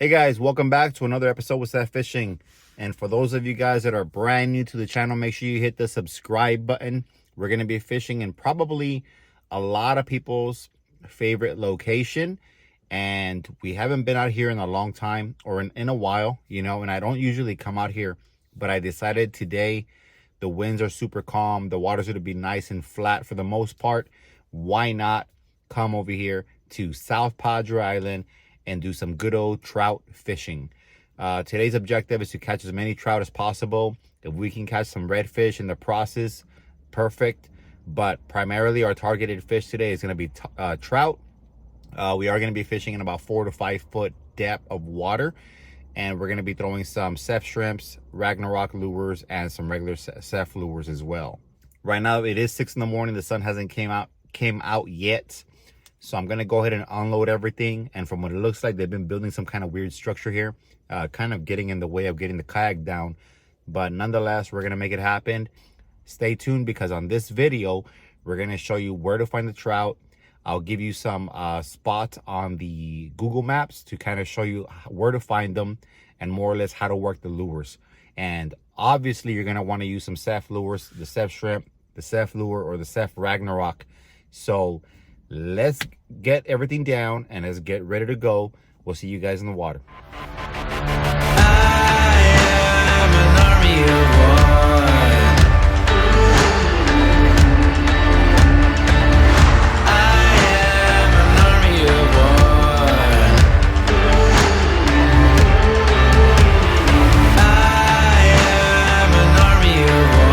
Hey guys, welcome back to another episode with Seth Fishing. And for those of you guys that are brand new to the channel, make sure you hit the subscribe button. We're going to be fishing in probably a lot of people's favorite location. And we haven't been out here in a long time or in a while, and I don't usually come out here, but I decided today the winds are super calm. The water's going to be nice and flat for the most part. Why not come over here to South Padre Island and do some good old trout fishing. Today's objective is to catch as many trout as possible. If we can catch some redfish in the process, perfect. But primarily our targeted fish today is going to be trout. We are going to be fishing in about 4 to 5 foot depth of water. And we're going to be throwing some Ceph shrimps, Ragnarok lures, and some regular Ceph lures as well. Right now it is 6 in the morning. The sun hasn't came out yet. So I'm going to go ahead and unload everything. And from what it looks like, they've been building some kind of weird structure here, kind of getting in the way of getting the kayak down. But nonetheless, we're going to make it happen. Stay tuned, because on this video, we're going to show you where to find the trout. I'll give you some spots on the Google Maps to kind of show you where to find them and more or less how to work the lures. And obviously, you're going to want to use some Ceph lures, the Ceph shrimp, the Ceph lure, or the Ceph Ragnarok. So let's get everything down and let's get ready to go. We'll see you guys in the water. I am an army of one. I am an army of one. I am an army of one.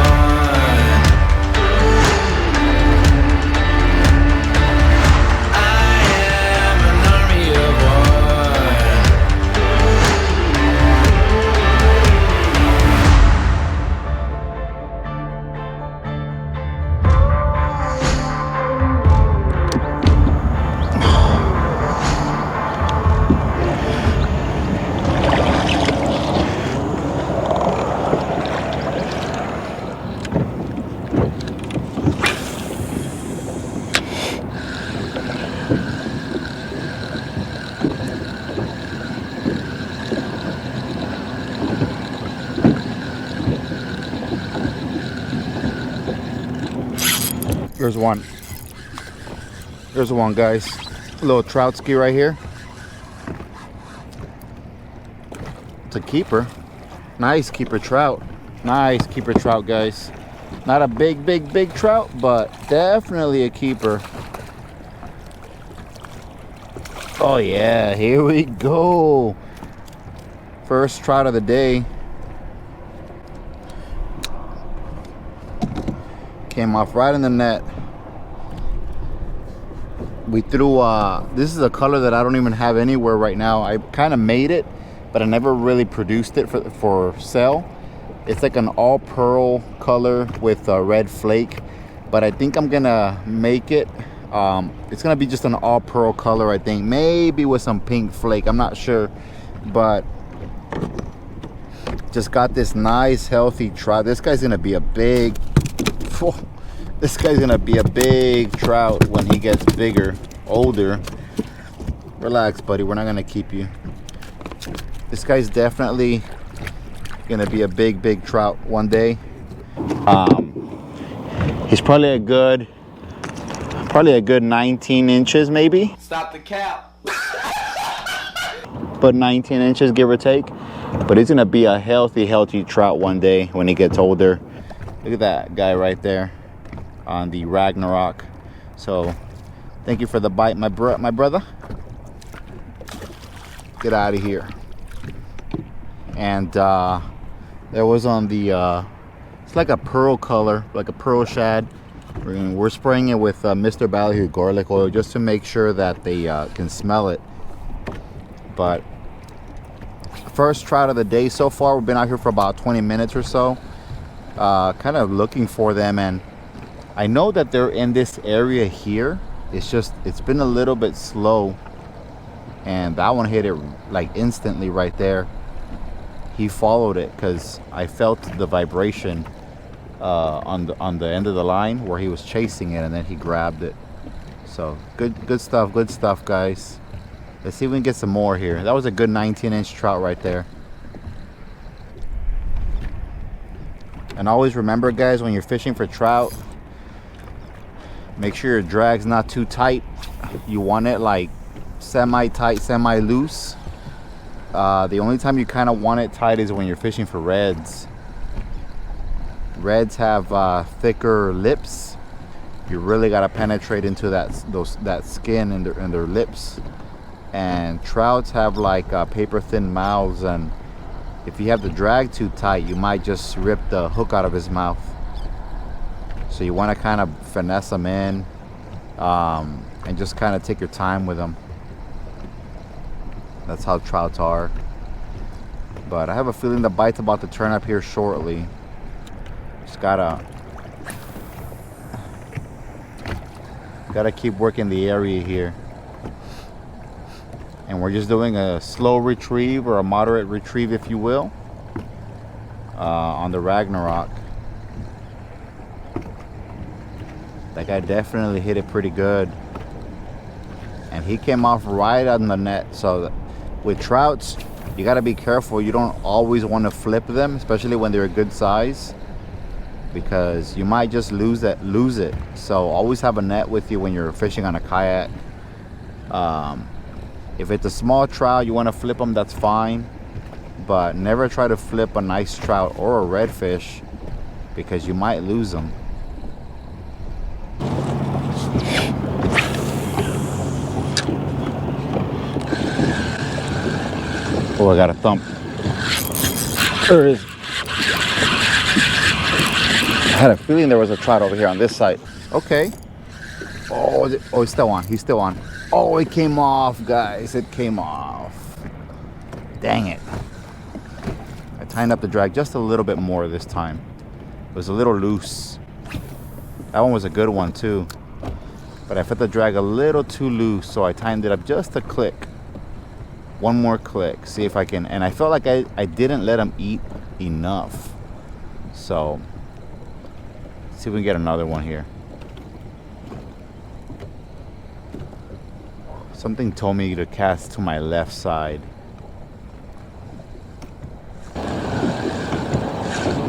I am an army of one. There's one. There's one, guys. A little trout ski right here. It's a keeper. Nice keeper trout. Nice keeper trout, guys. Not a big trout, but definitely a keeper. Oh yeah, here we go. First trout of the day. Came off right in the net. We threw this is a color that I don't even have anywhere right now. I kind of made it, but I never really produced it for sale. It's like an all pearl color with a red flake, but I think I'm gonna make it. It's gonna be just an all pearl color, I think, maybe with some pink flake, I'm not sure. But just got this nice healthy trout. This guy's gonna be a big trout when he gets bigger, older. Relax, buddy, we're not gonna keep you. This guy's definitely gonna be a big trout one day. He's probably a good 19 inches maybe. Stop the cap. But 19 inches, give or take. But he's gonna be a healthy trout one day when he gets older. Look at that guy right there on the Ragnarok. So thank you for the bite, my brother. Get out of here. And there was on the it's like a pearl color, like a pearl shad. We're spraying it with Mr. Ballyhoo garlic oil just to make sure that they can smell it. But first trout of the day so far. We've been out here for about 20 minutes or so, kind of looking for them, and I know that they're in this area here. It's been a little bit slow, and that one hit it like instantly right there. He followed it because I felt the vibration on the end of the line where he was chasing it, and then he grabbed it. So good stuff, guys. Let's see if we can get some more here. That was a good 19-inch trout right there. And always remember, guys, when you're fishing for trout, make sure your drag's not too tight. You want it like semi-tight, semi-loose. The only time you kind of want it tight is when you're fishing for reds. Reds have thicker lips. You really got to penetrate into that skin in their lips. And trouts have like paper thin mouths, and if you have the drag too tight, you might just rip the hook out of his mouth. So you want to kind of finesse them in, and just kind of take your time with them. That's how trouts are. But I have a feeling the bite's about to turn up here shortly. Just gotta keep working the area here. And we're just doing a slow retrieve, or a moderate retrieve, if you will, on the Ragnarok. That guy definitely hit it pretty good. And he came off right on the net. So with trouts, you got to be careful. You don't always want to flip them, especially when they're a good size, because you might just lose it. So always have a net with you when you're fishing on a kayak. If it's a small trout, you want to flip them, that's fine. But never try to flip a nice trout or a redfish, because you might lose them. Oh, I got a thump. There it is. I had a feeling there was a trout over here on this side. Okay. Oh, he's still on. He's still on. Oh, it came off, guys. It came off. Dang it. I tightened up the drag just a little bit more this time. It was a little loose. That one was a good one too. But I felt the drag a little too loose, so I tightened it up just a click. One more click. See if I can. And I felt like I didn't let him eat enough. So, let's see if we can get another one here. Something told me to cast to my left side.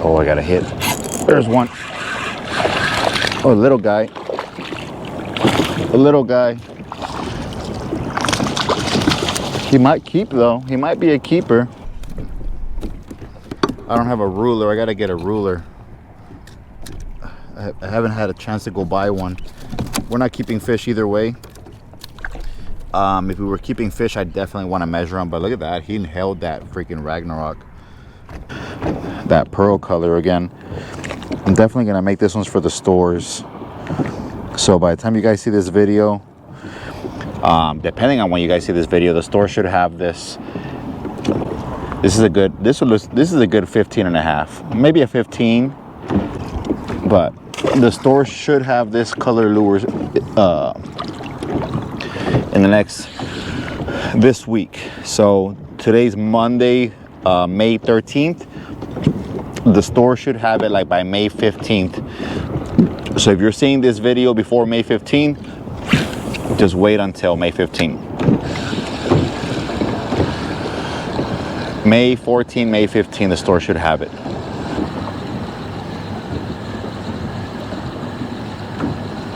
Oh, I got a hit. There's one. Oh, a little guy. A little guy. He might keep though. He might be a keeper. I don't have a ruler. I gotta get a ruler. I haven't had a chance to go buy one. We're not keeping fish either way. If we were keeping fish, I'd definitely want to measure them. But look at that. He held that freaking Ragnarok. That pearl color again. I'm definitely going to make this one's for the stores. So by the time you guys see this video, depending on when you guys see this video, the store should have this. This is a good, this is a good 15 and a half, maybe a 15. But the store should have this color lure in the this week. So today's Monday, May 13th. The store should have it like by May 15th. So if you're seeing this video before May 15th, just wait until May 15th. May 14, May 15, the store should have it.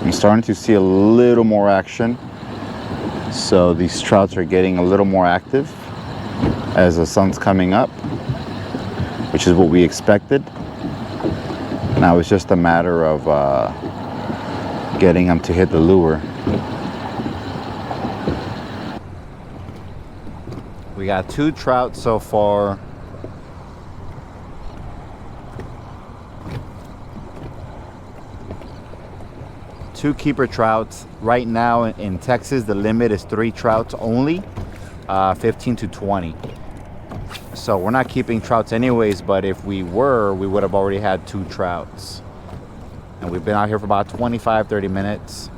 I'm starting to see a little more action. So these trouts are getting a little more active as the sun's coming up, which is what we expected. Now it's just a matter of getting them to hit the lure. We got 2 trout so far. Two keeper trouts. Right now in Texas, the limit is 3 trouts only, 15 to 20. So we're not keeping trouts anyways, but if we were, we would have already had 2 trouts. And we've been out here for about 25-30 minutes.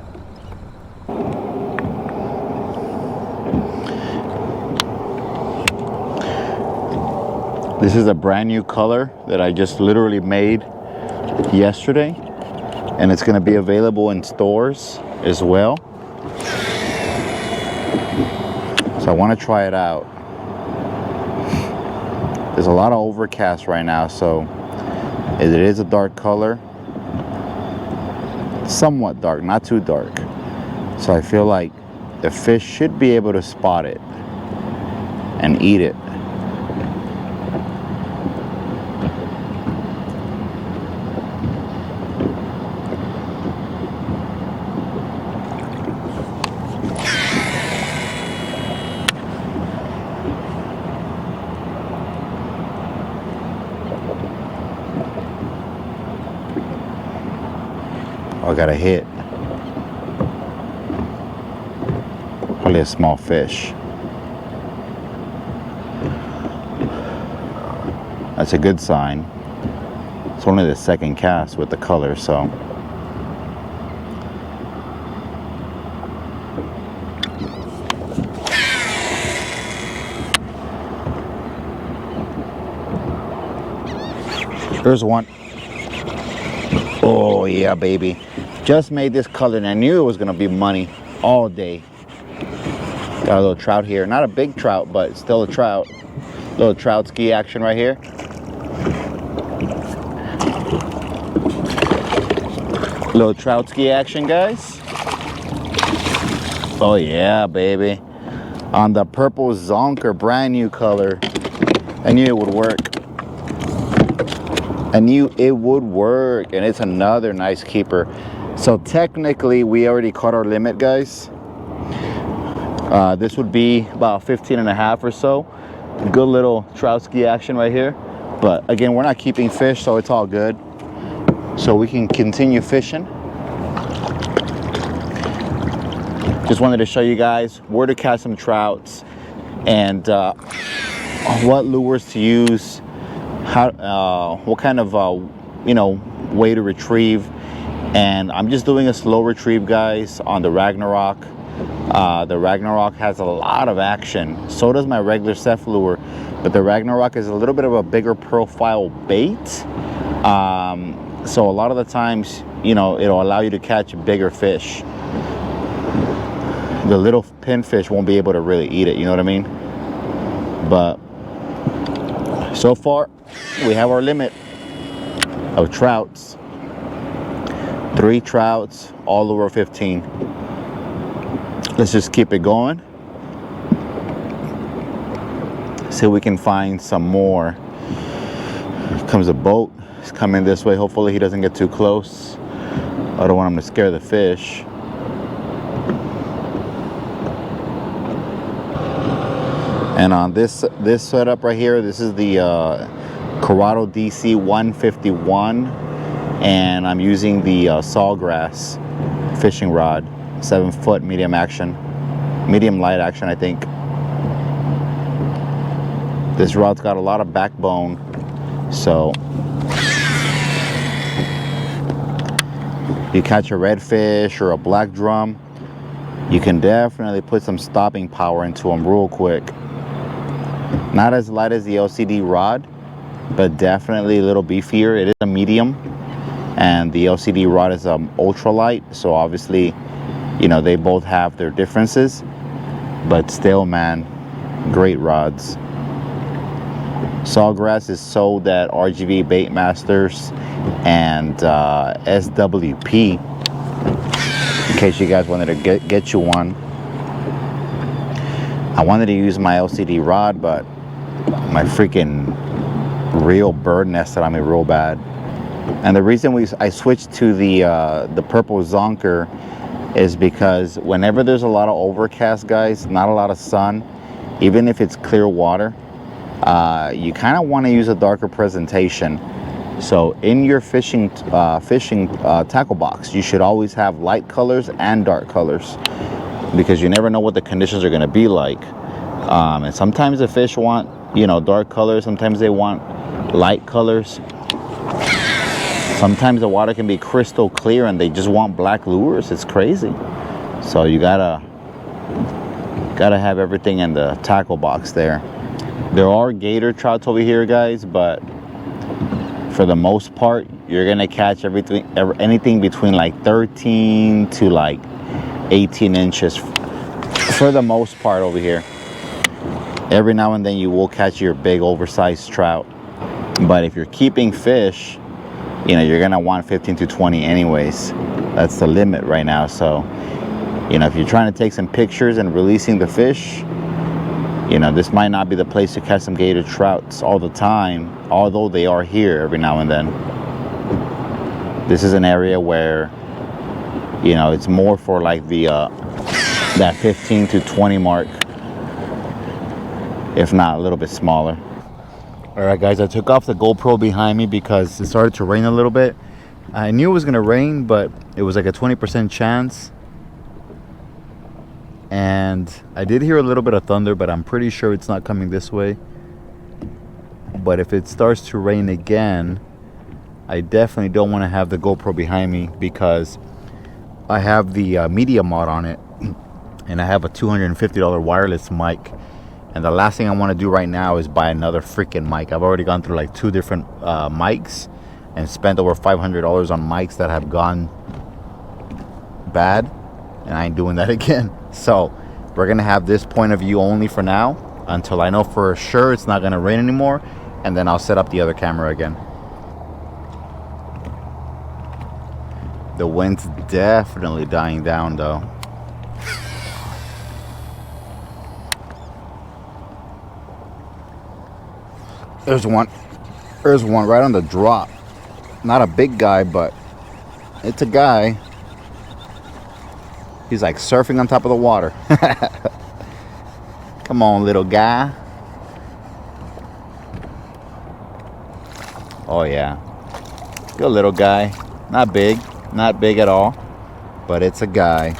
This is a brand new color that I just literally made yesterday, and it's going to be available in stores as well. So I want to try it out. There's a lot of overcast right now, so it is a dark color. Somewhat dark, not too dark. So I feel like the fish should be able to spot it and eat it. I got a hit. Probably a small fish. That's a good sign. It's only the second cast with the color, so. There's one. Oh yeah, baby. Just made this color and I knew it was gonna be money all day. Got a little trout here. Not a big trout, but still a trout. Little trout ski action right here. Little trout ski action, guys. Oh yeah, baby. On the purple zonker, brand new color. I knew it would work. I knew it would work, and it's another nice keeper. So technically, we already caught our limit, guys. This would be about 15 and a half or so. Good little trout ski action right here. But again, we're not keeping fish, so it's all good. So we can continue fishing. Just wanted to show you guys where to catch some trouts and what lures to use. How what kind of way to retrieve. And I'm just doing a slow retrieve, guys, on the Ragnarok. The Ragnarok has a lot of action. So does my regular Ceph lure, but the Ragnarok is a little bit of a bigger profile bait. So a lot of the times, it'll allow you to catch bigger fish. The little pinfish won't be able to really eat it, you know what I mean? But so far, we have our limit of trouts. 3 trouts, all over 15. Let's just keep it going. See if we can find some more. Here comes a boat. He's coming this way. Hopefully he doesn't get too close. I don't want him to scare the fish. And on this setup right here, this is the Corrado DC 151, and I'm using the Sawgrass fishing rod, 7-foot medium light action, I think. This rod's got a lot of backbone, so you catch a redfish or a black drum, you can definitely put some stopping power into them real quick. Not as light as the LCD rod, but definitely a little beefier. It is a medium, and the LCD rod is ultralight, so obviously, they both have their differences, but still, man, great rods. Sawgrass is sold at RGV Baitmasters and SWP, in case you guys wanted to get you one. I wanted to use my LCD rod, but my freaking reel bird nested on me real bad. And the reason I switched to the purple zonker is because whenever there's a lot of overcast, guys, not a lot of sun, even if it's clear water, you kind of want to use a darker presentation. So in your fishing tackle box, you should always have light colors and dark colors, because you never know what the conditions are going to be like. And sometimes the fish want, dark colors. Sometimes they want light colors. Sometimes the water can be crystal clear and they just want black lures. It's crazy. So you gotta have everything in the tackle box there. There are gator trouts over here, guys, but for the most part, you're gonna catch anything between like 13 to like 18 inches for the most part over here. Every now and then you will catch your big oversized trout. But if you're keeping fish, you know, you're gonna want 15 to 20 anyways. That's the limit right now. So, you know, if you're trying to take some pictures and releasing the fish, you know, this might not be the place to catch some gator trouts all the time, although they are here every now and then. This is an area where, you know, it's more for like the that 15 to 20 mark, if not a little bit smaller. All right, guys, I took off the GoPro behind me because it started to rain a little bit. I knew it was gonna rain, but it was like a 20% chance. And I did hear a little bit of thunder, but I'm pretty sure it's not coming this way. But if it starts to rain again, I definitely don't want to have the GoPro behind me because I have the media mod on it, and I have a $250 wireless mic. And the last thing I want to do right now is buy another freaking mic. I've already gone through like 2 different mics and spent over $500 on mics that have gone bad, and I ain't doing that again. So we're gonna have this point of view only for now until I know for sure it's not gonna rain anymore, and then I'll set up the other camera again. The wind's definitely dying down though. There's one right on the drop. Not a big guy, but it's a guy. He's like surfing on top of the water. Come on, little guy. Oh yeah, good little guy. Not big at all, but it's a guy.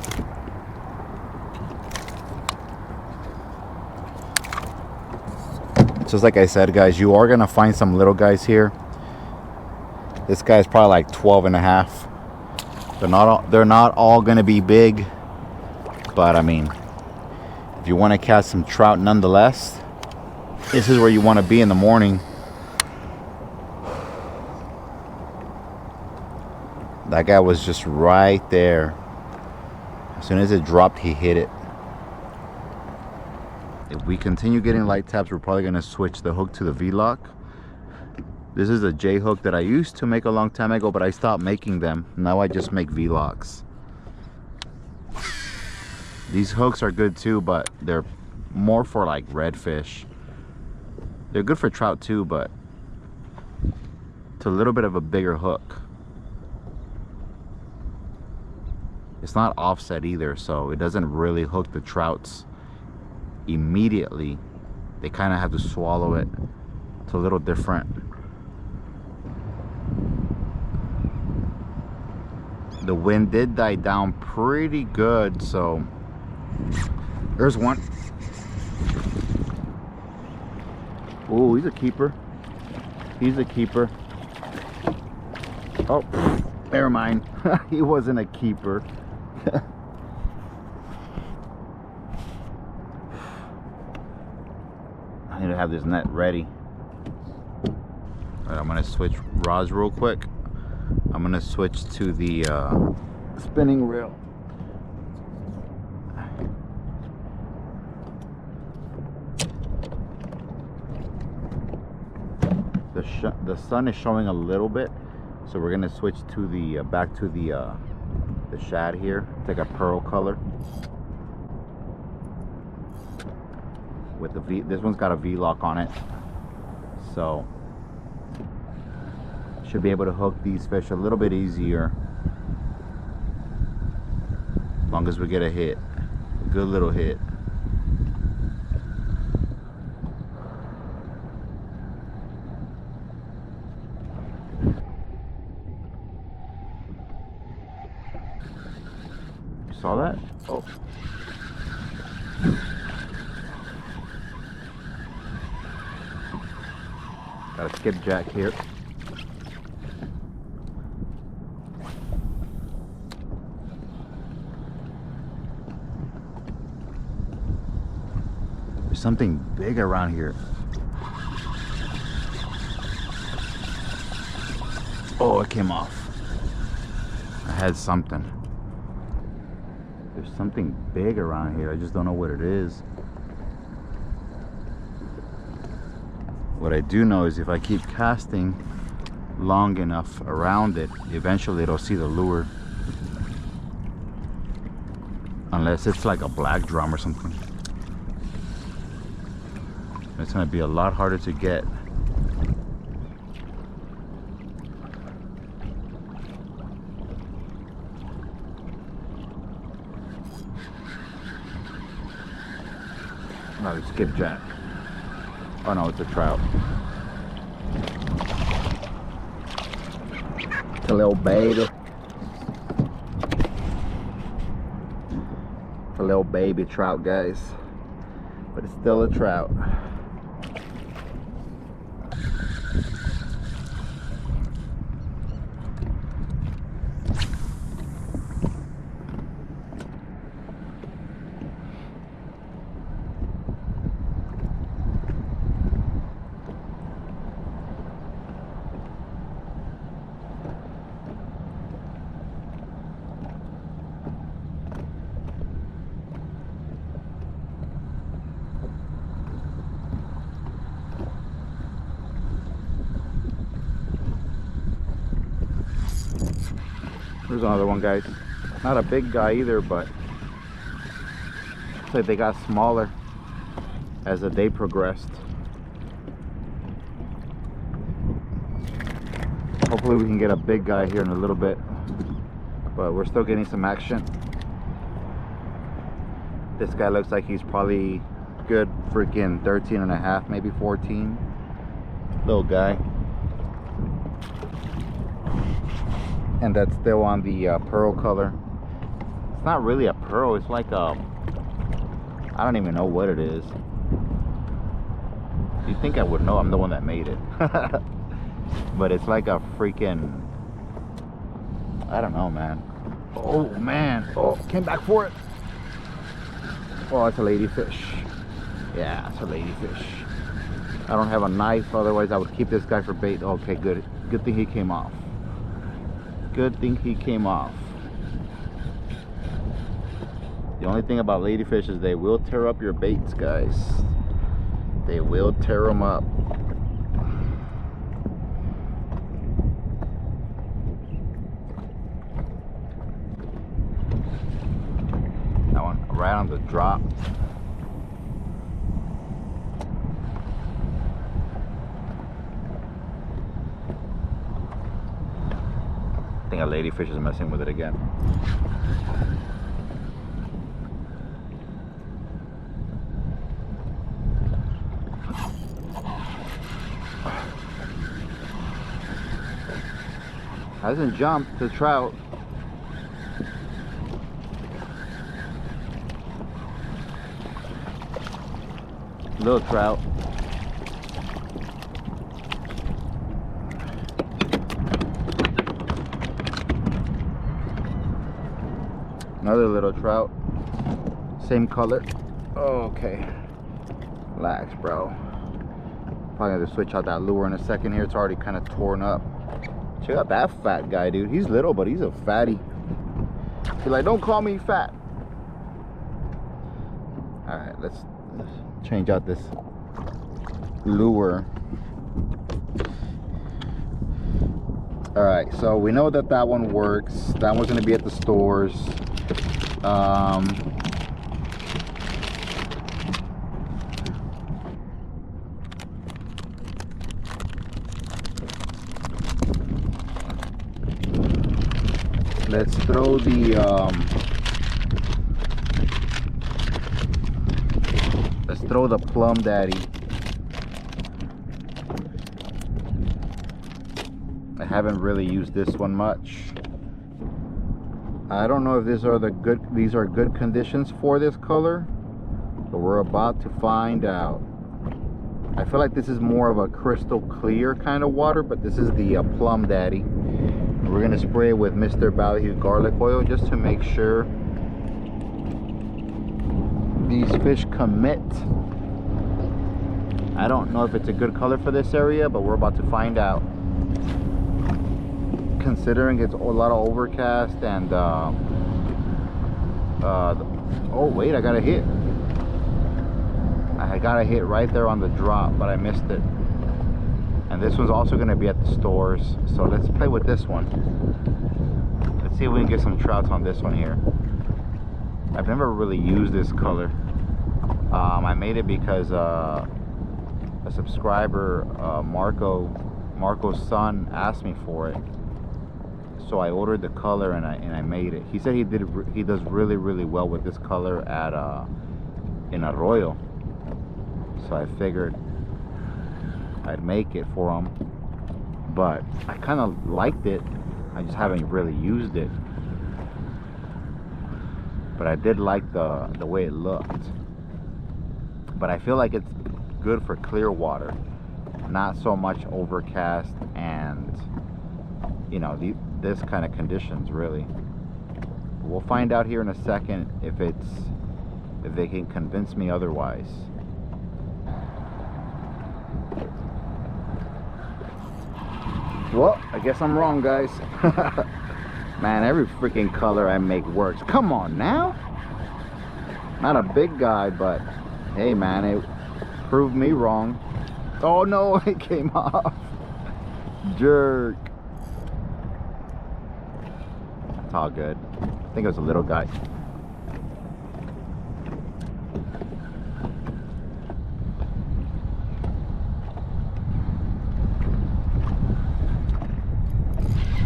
Just like I said, guys, you are gonna find some little guys here. This guy's probably like 12 and a half. They're not all gonna be big, but I mean, if you want to catch some trout nonetheless, this is where you want to be in the morning. That guy was just right there. As soon as it dropped, he hit it. If we continue getting light taps, we're probably going to switch the hook to the V-lock. This is a J hook that I used to make a long time ago, but I stopped making them. Now I just make V-locks. These hooks are good too, but they're more for like redfish. They're good for trout too, but it's a little bit of a bigger hook. It's not offset either, so it doesn't really hook the trouts immediately. They kind of have to swallow it. It's a little different. The wind did die down pretty good, so there's one. Oh, he's a keeper. He's a keeper. Oh, never mind. He wasn't a keeper. I need to have this net ready. All right, I'm gonna switch rods real quick. I'm gonna switch to the spinning reel. The sun is showing a little bit, so we're gonna switch to the back to the shad here. It's like a pearl color with the V. This one's got a V-lock on it, so should be able to hook these fish a little bit easier, as long as we get a hit, a good little hit. Saw that? Oh. Got a skipjack here. There's something big around here. Oh, it came off. I had something. There's something big around here. I just don't know what it is. What I do know is if I keep casting long enough around it, eventually it'll see the lure. Unless it's like a black drum or something. It's gonna be a lot harder to get. No, skipjack. Oh no, it's a trout. It's a little baby. It's a little baby trout, guys. But it's still a trout. There's another one, guys. Not a big guy either, but looks like they got smaller as the day progressed. Hopefully we can get a big guy here in a little bit, but we're still getting some action. This guy looks like he's probably good freaking 13 and a half, maybe 14. Little guy. And that's still on the pearl color. It's not really a pearl, it's like a, I don't even know what it is. You'd think I would know, I'm the one that made it. But it's like a freaking, I don't know, man. Oh man, oh, came back for it. Oh, it's a ladyfish. Yeah, it's a ladyfish. I don't have a knife, otherwise I would keep this guy for bait. Okay, good. Good thing he came off. Good thing he came off. The only thing about ladyfish is they will tear up your baits, guys. They will tear them up. That one right on the drop. I think a ladyfish is messing with it again. Hasn't jumped the trout. Little trout. Another little trout. Same color. Oh, okay. Relax, bro. Probably have to switch out that lure in a second here. It's already kind of torn up. Check out that fat guy, dude. He's little, but he's a fatty. He's like, don't call me fat. All right, let's change out this lure. All right, so we know that that one works. That one's gonna be at the stores. Let's throw the Plum Daddy. I haven't really used this one much. I don't know if these are good conditions for this color, but we're about to find out. I feel like this is more of a crystal clear kind of water, but this is the Plum Daddy. We're gonna spray it with Mr. Ballyhoo garlic oil just to make sure these fish commit. I don't know if it's a good color for this area, but we're about to find out. Considering it's a lot of overcast and oh wait, I got a hit. I got a hit right there on the drop, but I missed it. And this one's also going to be at the stores. So let's play with this one. Let's see if we can get some trouts on this one here. I've never really used this color. I made it because a subscriber, Marco's son, asked me for it. So I ordered the color and I made it. He said he does really well with this color at in Arroyo. So I figured I'd make it for him. But I kind of liked it. I just haven't really used it. But I did like the way it looked. But I feel like it's good for clear water, not so much overcast and, you know, this kind of conditions really. We'll find out here in a second if they can convince me otherwise. Well, I guess I'm wrong, guys. Man, every freaking color I make works. Come on now. Not a big guy, but hey man, it proved me wrong. Oh no, it came off. Jerk. It's all good. I think it was a little guy.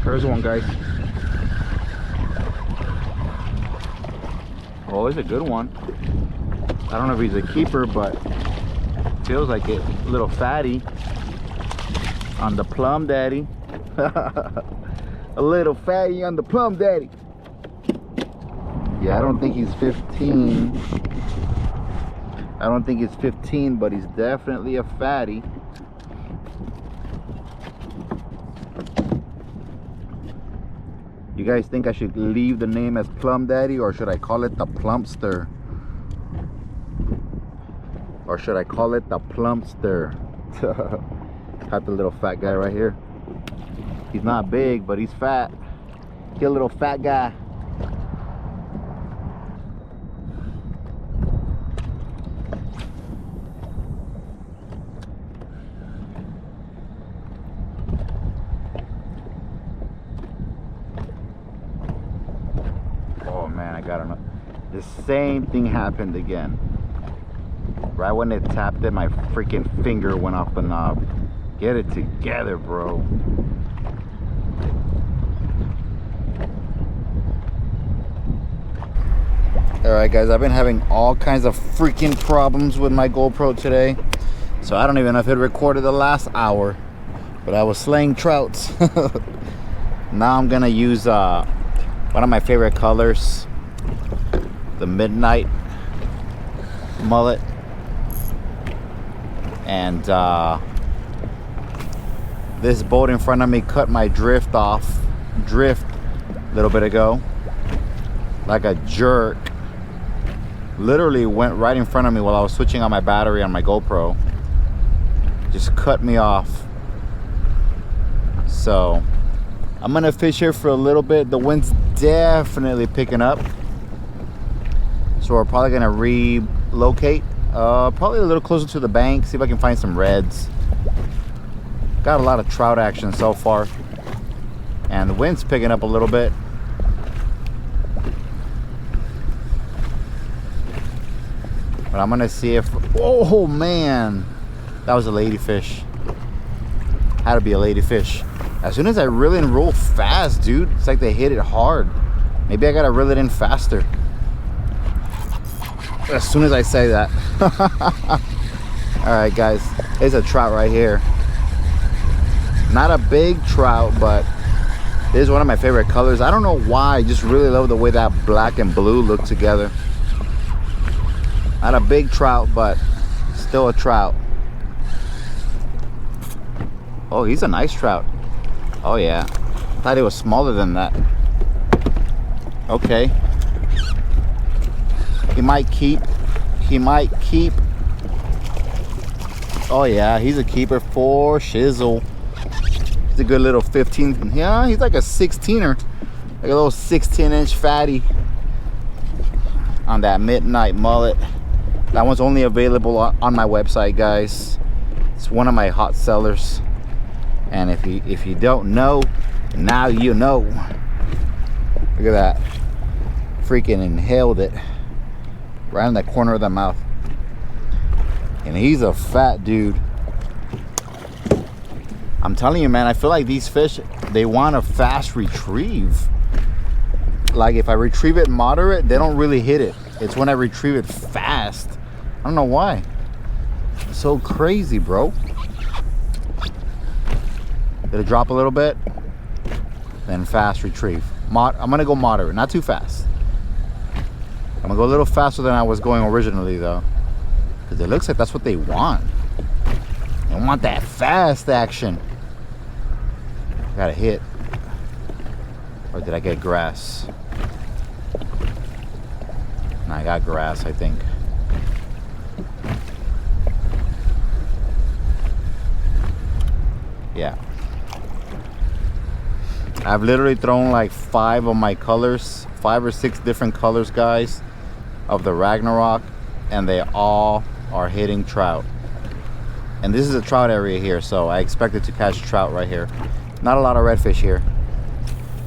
There's one, guys. Oh, it's a good one. I don't know if he's a keeper, but feels like it. A little fatty on the plum daddy. A little fatty on the plum daddy. Yeah, I don't think he's 15. I don't think he's 15, but he's definitely a fatty. You guys think I should leave the name as Plum Daddy, or should I call it the Plumpster? Or should I call it the Plumpster? Got the little fat guy right here. He's not big, but he's fat. He's a little fat guy. Oh man, I got enough. The same thing happened again. Right when it tapped it, my freaking finger went off the knob. Get it together, bro. Alright guys, I've been having all kinds of freaking problems with my GoPro today. So I don't even know if it recorded the last hour. But I was slaying trouts. Now I'm gonna use one of my favorite colors, the Midnight Mullet. And this boat in front of me cut my drift a little bit ago, like a jerk. Literally went right in front of me while I was switching on my battery on my GoPro. Just cut me off. So I'm gonna fish here for a little bit. The wind's definitely picking up, so we're probably gonna relocate, probably a little closer to the bank, see if I can find some reds. Got a lot of trout action so far, and the wind's picking up a little bit. But I'm gonna see if, oh man, that was a ladyfish. Had to be a ladyfish. As soon as I reel in real fast, dude, it's like they hit it hard. Maybe I gotta reel it in faster. As soon as I say that. All right, guys, there's a trout right here. Not a big trout, but this is one of my favorite colors. I don't know why, I just really love the way that black and blue look together. Not a big trout, but still a trout. Oh, he's a nice trout. Oh yeah, thought it was smaller than that. Okay, he might keep. Oh yeah, he's a keeper for shizzle. He's a good little 15. Yeah, he's like a 16er, like a little 16-inch fatty on that Midnight Mullet. That one's only available on my website, guys. It's one of my hot sellers. And if you don't know, now you know. Look at that. Freaking inhaled it right in the corner of the mouth. And he's a fat dude. I'm telling you, man, I feel like these fish, they want a fast retrieve. Like if I retrieve it moderate, they don't really hit it. It's when I retrieve it fast. I don't know why. It's so crazy, bro. Did it drop a little bit? Then fast retrieve. I'm gonna go moderate, not too fast. I'm gonna go a little faster than I was going originally though. Because it looks like that's what they want. They want that fast action. I got a hit. Or did I get grass? No, I got grass, I think. Yeah. I've literally thrown like 5 of my colors, 5 or 6 different colors, guys, of the Ragnarok, and they all are hitting trout. And this is a trout area here, so I expected to catch trout right here. Not a lot of redfish here.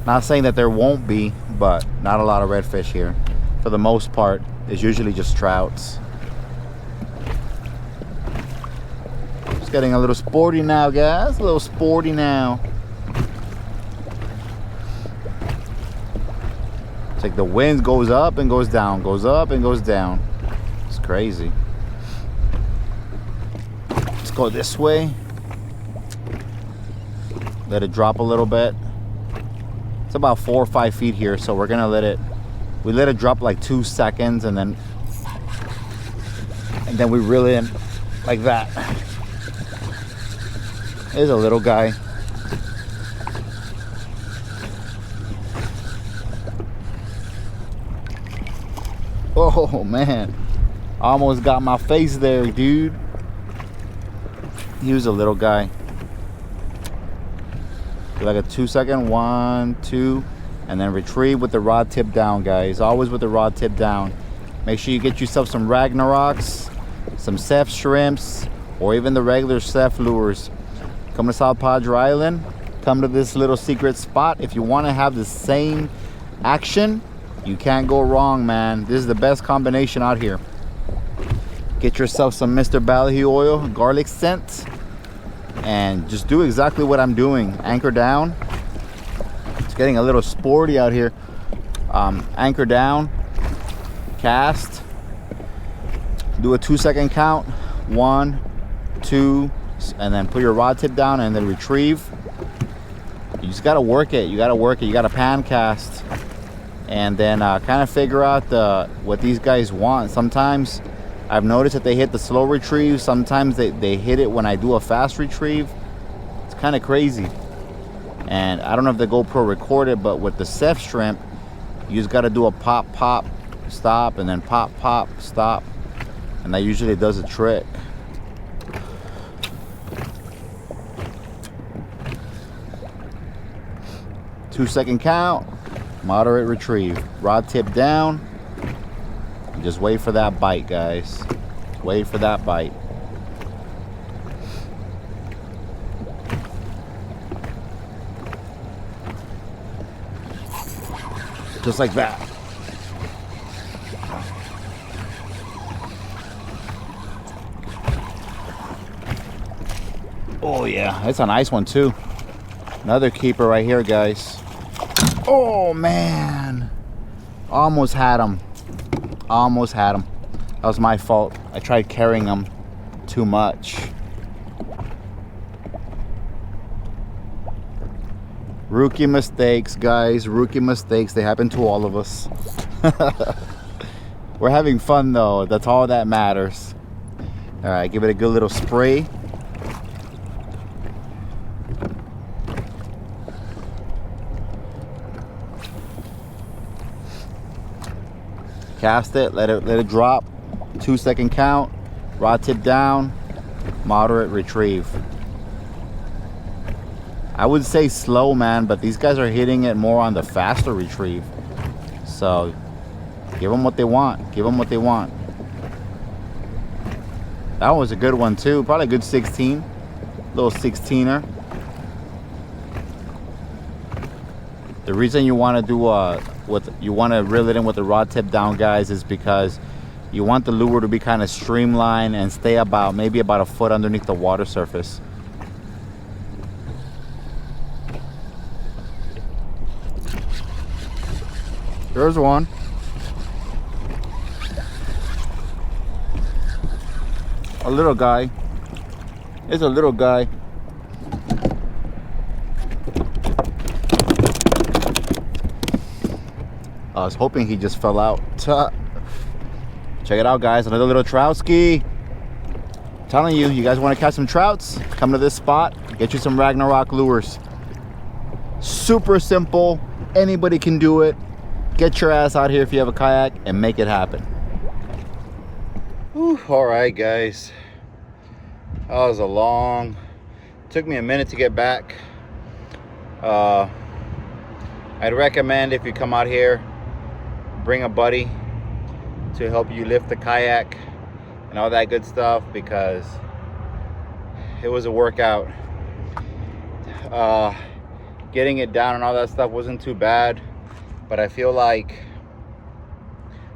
Not saying that there won't be, but not a lot of redfish here. For the most part, it's usually just trouts. Just getting a little sporty now, guys. A little sporty now. It's like the wind goes up and goes down, goes up and goes down. It's crazy. Let's go this way. Let it drop a little bit. It's about 4 or 5 feet here, so we're gonna let it. We let it drop like 2 seconds, and then we reel in like that. There's a little guy. Oh man, almost got my face there, dude. He was a little guy. Like a 2 second, 1, 2, and then retrieve with the rod tip down, guys. Always with the rod tip down. Make sure you get yourself some Ragnaroks, some Ceph shrimps, or even the regular Ceph lures. Come to South Padre Island. Come to this little secret spot. If you want to have the same action, you can't go wrong, man. This is the best combination out here. Get yourself some Mr. Ballyhoo oil, garlic scent, and just do exactly what I'm doing. Anchor down. It's getting a little sporty out here. Anchor down, cast, do a 2 second count, 1, 2, and then put your rod tip down and then retrieve. You just gotta work it. You gotta pan cast, and then kind of figure out what these guys want. Sometimes I've noticed that they hit the slow retrieve. Sometimes they hit it when I do a fast retrieve. It's kind of crazy. And I don't know if the GoPro recorded, but with the Ceph shrimp, you just got to do a pop, pop, stop, and then pop, pop, stop. And that usually does a trick. Two-second count, moderate retrieve. Rod tip down. Just wait for that bite, guys. Wait for that bite. Just like that. Oh yeah, it's a nice one too. Another keeper right here, guys. Oh man, almost had him. Almost had him. That was my fault. I tried carrying him too much. Rookie mistakes, guys. Rookie mistakes. They happen to all of us. We're having fun though. That's all that matters. All right, give it a good little spray. Cast it, let it drop. 2 second count, rod tip down, moderate retrieve. I would say slow, man, but these guys are hitting it more on the faster retrieve. So give them what they want. Give them what they want. That one was a good one too. Probably a good 16. Little 16er. The reason you want to do you want to reel it in with the rod tip down, guys, is because you want the lure to be kind of streamlined and stay maybe about a foot underneath the water surface. There's one. A little guy. It's a little guy. I was hoping he just fell out. Check it out, guys. Another little troutski. Telling you, you guys want to catch some trouts? Come to this spot. Get you some Ragnarok lures. Super simple. Anybody can do it. Get your ass out here if you have a kayak and make it happen. Whew, all right, guys. That was took me a minute to get back. I'd recommend, if you come out here, bring a buddy to help you lift the kayak and all that good stuff, because it was a workout. Getting it down and all that stuff wasn't too bad, but I feel like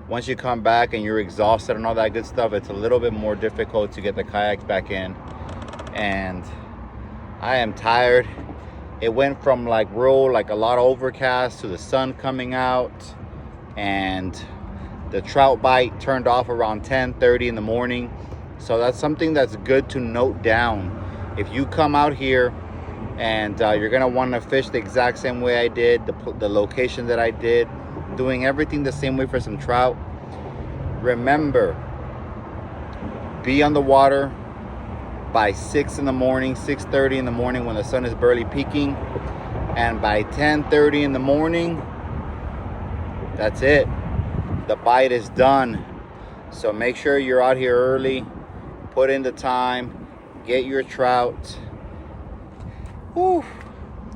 once you come back and you're exhausted and all that good stuff, it's a little bit more difficult to get the kayaks back in. And I am tired. It went from like a lot of overcast to the sun coming out, and the trout bite turned off around 10:30 in the morning. So that's something that's good to note down. If you come out here and you're gonna want to fish the exact same way I did, the location that I did, doing everything the same way for some trout, remember, be on the water by 6 in the morning, 6:30 in the morning, when the sun is barely peaking, and by 10:30 in the morning, that's it. The bite is done. So make sure you're out here early, put in the time, get your trout, whew,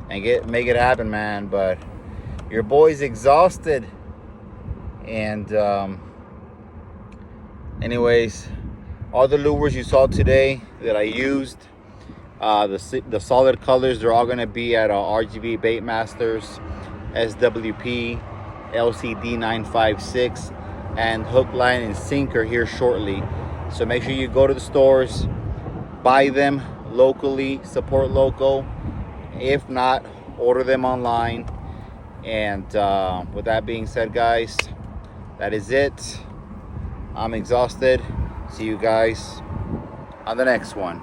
and make it happen, man. But your boy's exhausted. And anyways, all the lures you saw today that I used, the solid colors, they're all going to be at RGV Baitmasters, SWP, LCD 956, and Hook, Line, and Sinker here shortly. So make sure you go to the stores, buy them locally, support local. If not, order them online. And with that being said, guys, that is it. I'm exhausted. See you guys on the next one.